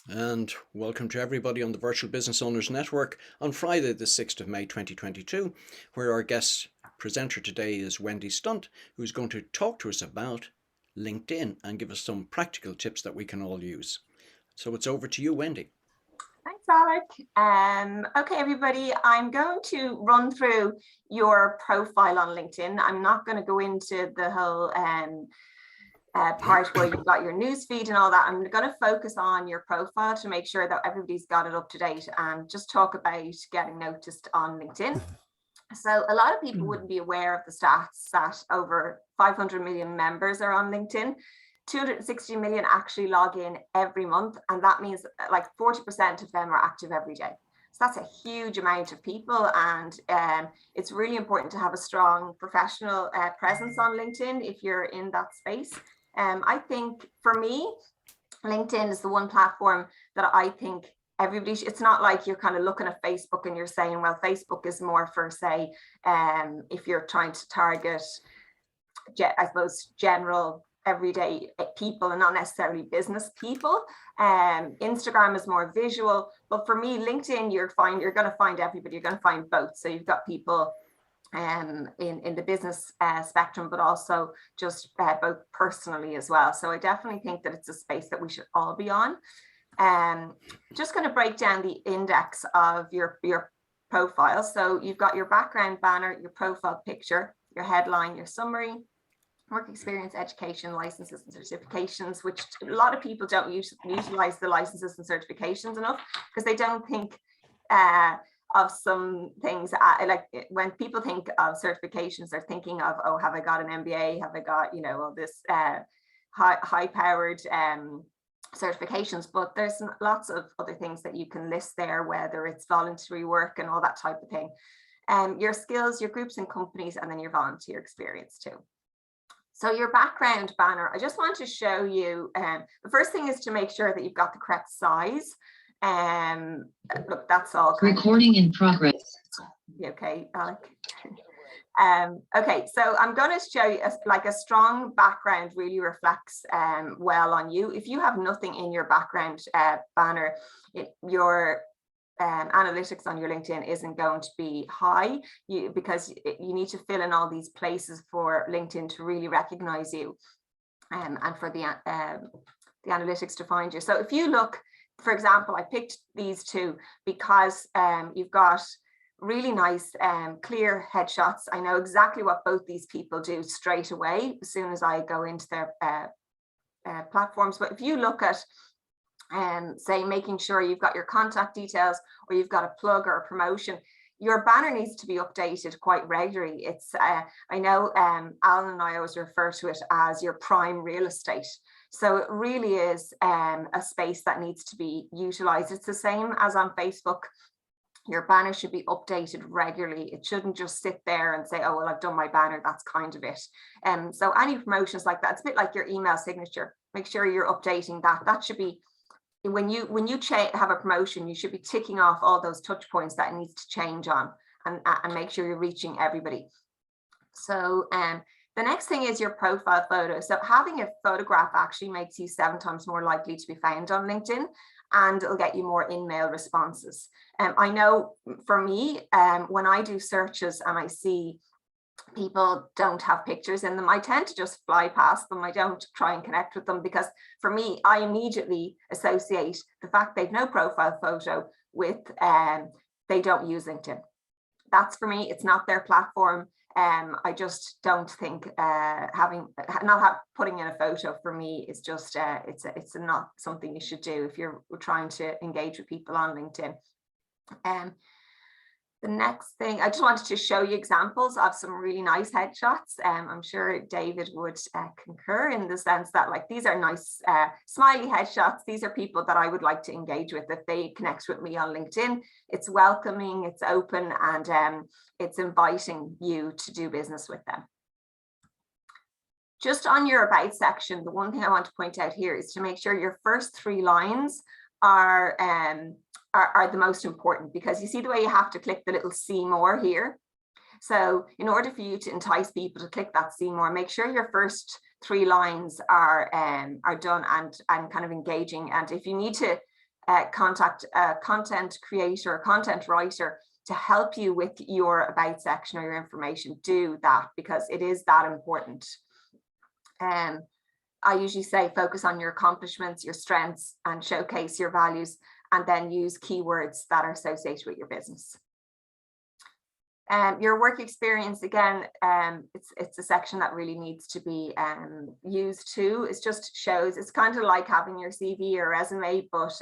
And welcome to everybody on the Virtual Business Owners Network on Friday, the 6th of May 2022, where our guest presenter today is Wendy Stunt, who's going to talk to us about LinkedIn and give us some practical tips that we can all use. So it's over to you, Wendy. Thanks, Alec. Okay, everybody, I'm going to run through your profile on LinkedIn. I'm not going to go into the whole part where you've got your news feed and all that. I'm going to focus on your profile to make sure that everybody's got it up to date and just talk about getting noticed on LinkedIn. So a lot of people wouldn't be aware of the stats that over 500 million members are on LinkedIn. 260 million actually log in every month, and that means like 40% of them are active every day. So that's a huge amount of people, and it's really important to have a strong professional presence on LinkedIn if you're in that space. I think for me, LinkedIn is the one platform that I think everybody, it's not like you're kind of looking at Facebook and you're saying, well, Facebook is more for, say, if you're trying to target, I suppose, general everyday people and not necessarily business people. Instagram is more visual, but for me, LinkedIn, you're going to find everybody. You're going to find both. So you've got people in the business spectrum, but also just both personally as well. So I definitely think that it's a space that we should all be on. Just going to break down the index of your profile. So you've got your background banner, your profile picture, your headline, your summary, work experience, education, licenses and certifications, which a lot of people don't utilize the licenses and certifications enough because they don't think of some things like when people think of certifications, they're thinking of, oh, have I got an MBA? Have I got, all this high powered certifications? But there's lots of other things that you can list there, whether it's voluntary work and all that type of thing. Your skills, your groups and companies, and then your volunteer experience too. So your background banner, I just want to show you, the first thing is to make sure that you've got the correct size. Look, that's all. Recording in progress. Okay, Alec. Okay, so I'm going to show you a strong background really reflects well on you. If you have nothing in your background banner, your analytics on your LinkedIn isn't going to be high because you need to fill in all these places for LinkedIn to really recognize you and for the analytics to find you. So if you look, for example, I picked these two because you've got really nice clear headshots. I know exactly what both these people do straight away as soon as I go into their platforms. But if you look at say making sure you've got your contact details or you've got a plug or a promotion, your banner needs to be updated quite regularly. It's I know Alan and I always refer to it as your prime real estate. So it really is a space that needs to be utilized. It's the same as on Facebook. Your banner should be updated regularly. It shouldn't just sit there and say, oh, well, I've done my banner. That's kind of it. So any promotions like that, it's a bit like your email signature. Make sure you're updating that. That should be, when you have a promotion, you should be ticking off all those touch points that it needs to change on and make sure you're reaching everybody. So the next thing is your profile photo. So having a photograph actually makes you 7 times more likely to be found on LinkedIn, and it'll get you more in-mail responses. I know for me, when I do searches and I see people don't have pictures in them, I tend to just fly past them. I don't try and connect with them because for me, I immediately associate the fact they've no profile photo with they don't use LinkedIn. That's for me, it's not their platform. I just don't think putting in a photo for me is just it's not something you should do if you're trying to engage with people on LinkedIn. The next thing, I just wanted to show you examples of some really nice headshots. I'm sure David would concur in the sense that like these are nice smiley headshots. These are people that I would like to engage with if they connect with me on LinkedIn. It's welcoming, it's open, and it's inviting you to do business with them. Just on your about section, the one thing I want to point out here is to make sure your first 3 lines are the most important, because you see the way you have to click the little see more here. So in order for you to entice people to click that see more, make sure your first 3 lines are done and kind of engaging. And if you need to contact a content creator, content writer to help you with your about section or your information, do that, because it is that important. I usually say focus on your accomplishments, your strengths, and showcase your values, and then use keywords that are associated with your business. Your work experience, again, it's a section that really needs to be used too. It just shows, it's kind of like having your CV or resume, but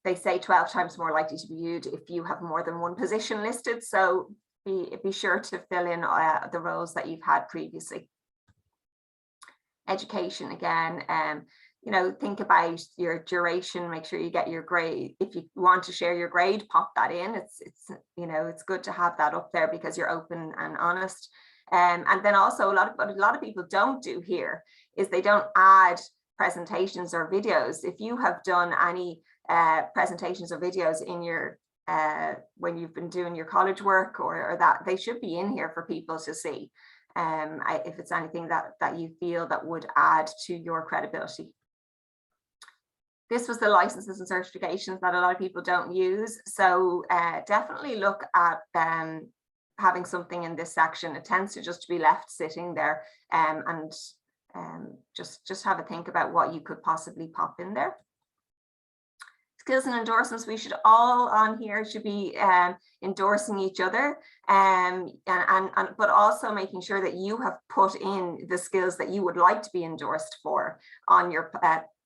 they say 12 times more likely to be viewed if you have more than one position listed. So be sure to fill in the roles that you've had previously. Education, again, you know, think about your duration, make sure you get your grade. If you want to share your grade, pop that in. It's you know, it's good to have that up there because you're open and honest. And then also what a lot of people don't do here is they don't add presentations or videos. If you have done any presentations or videos in your when you've been doing your college work or that, they should be in here for people to see. If it's anything that you feel that would add to your credibility. This was the licenses and certifications that a lot of people don't use. So definitely look at having something in this section. It tends to just be left sitting there, and just have a think about what you could possibly pop in there. Skills and endorsements, we should all on here should be endorsing each other, but also making sure that you have put in the skills that you would like to be endorsed for on your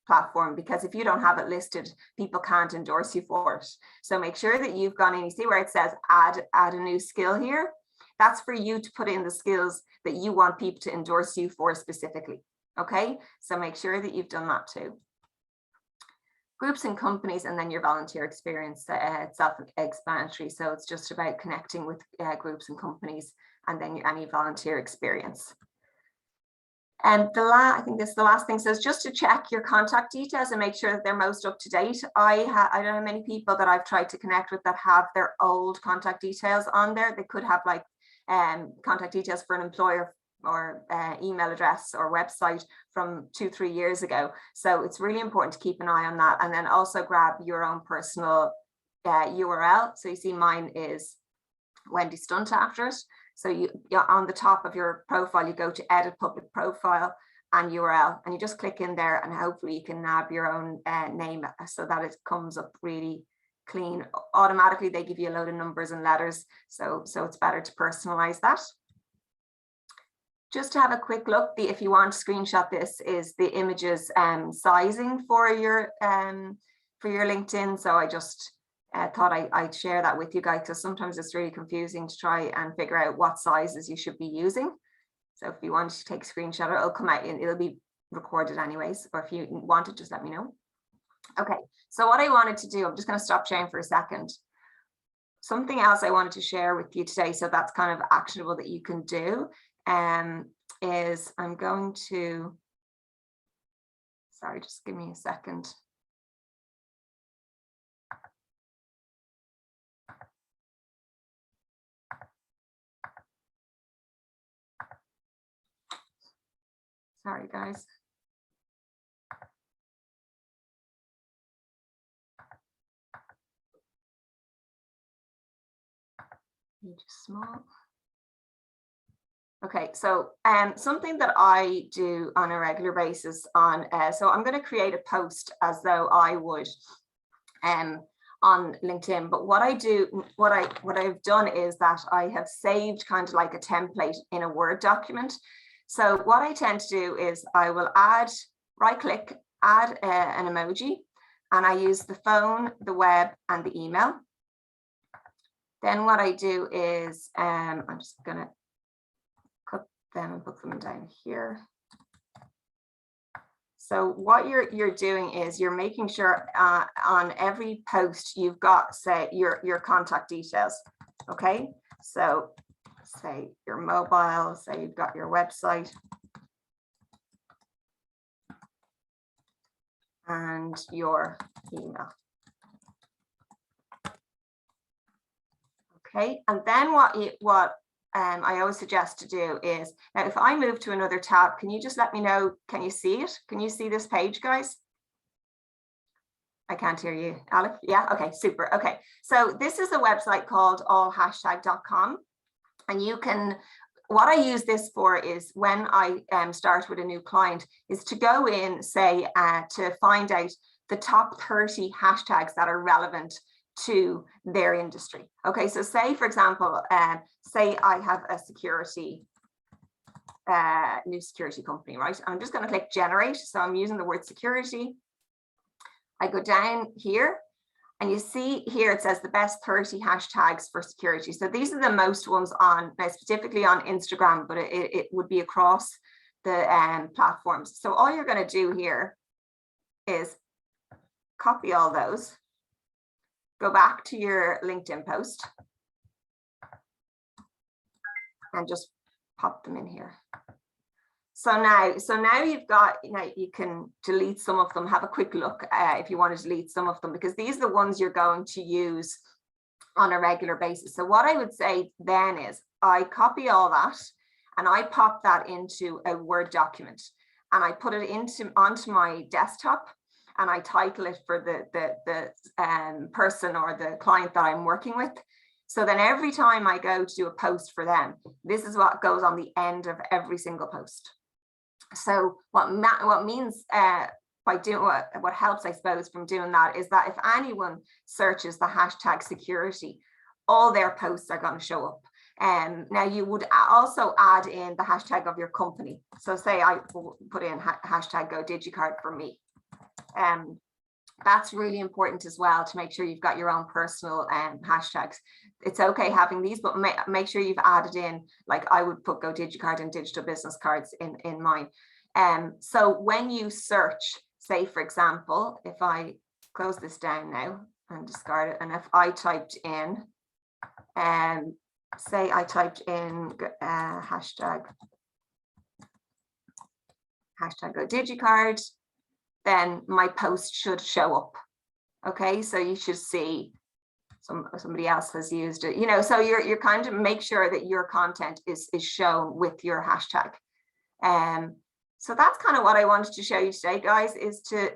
platform, because if you don't have it listed, people can't endorse you for it. So make sure that you've gone in, you see where it says add a new skill here. That's for you to put in the skills that you want people to endorse you for specifically. Okay, so make sure that you've done that too. Groups and companies, and then your volunteer experience, it's self-explanatory. So it's just about connecting with groups and companies, and then any volunteer experience. And I think this is the last thing. So it's just to check your contact details and make sure that they're most up to date. I don't know many people that I've tried to connect with that have their old contact details on there. They could have like contact details for an employer or email address or website from 2-3 years ago. So it's really important to keep an eye on that, and then also grab your own personal URL. So you see mine is Wendy Stunt after it. So you're on the top of your profile, you go to edit public profile and URL, and you just click in there, and hopefully you can nab your own name so that it comes up really clean. Automatically they give you a load of numbers and letters, so it's better to personalize that. Just to have a quick look, if you want to screenshot this, is the images sizing for your LinkedIn. So I just thought I'd share that with you guys, because sometimes it's really confusing to try and figure out what sizes you should be using. So if you want to take a screenshot, it'll come out and it'll be recorded anyways, or if you want it, just let me know. Okay, so what I wanted to do, I'm just going to stop sharing for a second. Something else I wanted to share with you today, so that's kind of actionable that you can do, is I'm going to, sorry, just give me a second. Sorry, guys. Page small. Okay, so something that I do on a regular basis on, so I'm going to create a post as though I would on LinkedIn, but what I've done is that I have saved kind of like a template in a Word document. So what I tend to do is I will right click, add an emoji, and I use the phone, the web, and the email. Then what I do is I'm just going to cut them and put them down here. So what you're doing is you're making sure on every post you've got, say, your contact details. Okay, so say your mobile, say you've got your website and your email. Okay, and then what I always suggest to do is, now if I move to another tab, can you just let me know, can you see it? Can you see this page, guys? I can't hear you, Alec. Yeah, okay, super. Okay, so this is a website called allhashtag.com, and you can, what I use this for is when I start with a new client is to go in, say, to find out the top 30 hashtags that are relevant to their industry. Okay, so say, for example, say I have a security, new security company, right? I'm just going to click generate. So I'm using the word security. I go down here and you see here it says the best 30 hashtags for security. So these are the most ones on, now specifically on Instagram, but it would be across the platforms. So all you're going to do here is copy all those, go back to your LinkedIn post and just pop them in here. So now you've got, you can delete some of them, have a quick look if you want to delete some of them, because these are the ones you're going to use on a regular basis. So what I would say then is I copy all that and I pop that into a Word document and I put it onto my desktop and I title it for the person or the client that I'm working with. So then every time I go to do a post for them, this is what goes on the end of every single post. So what means by doing what helps, I suppose, from doing that is that if anyone searches the hashtag security, all their posts are going to show up. Now you would also add in the hashtag of your company. So say I put in hashtag go DigiCard for me. That's really important as well, to make sure you've got your own personal hashtags. It's okay having these, but make sure you've added in, like I would put go DigiCard and digital business cards in mine. So when you search, say for example, if I close this down now and discard it, and if I typed in, say I typed in hashtag go DigiCard, then my post should show up. Okay, so you should see somebody else has used it, so you're kind of make sure that your content is shown with your hashtag. So that's kind of what I wanted to show you today, guys, is to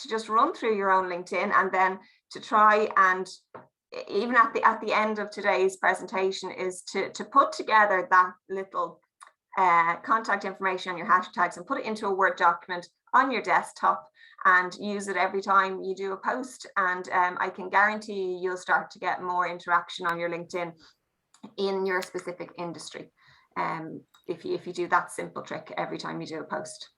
just run through your own LinkedIn, and then to try and even at the end of today's presentation is to put together that little contact information on your hashtags and put it into a Word document on your desktop and use it every time you do a post. And I can guarantee you'll start to get more interaction on your LinkedIn in your specific industry if you do that simple trick every time you do a post.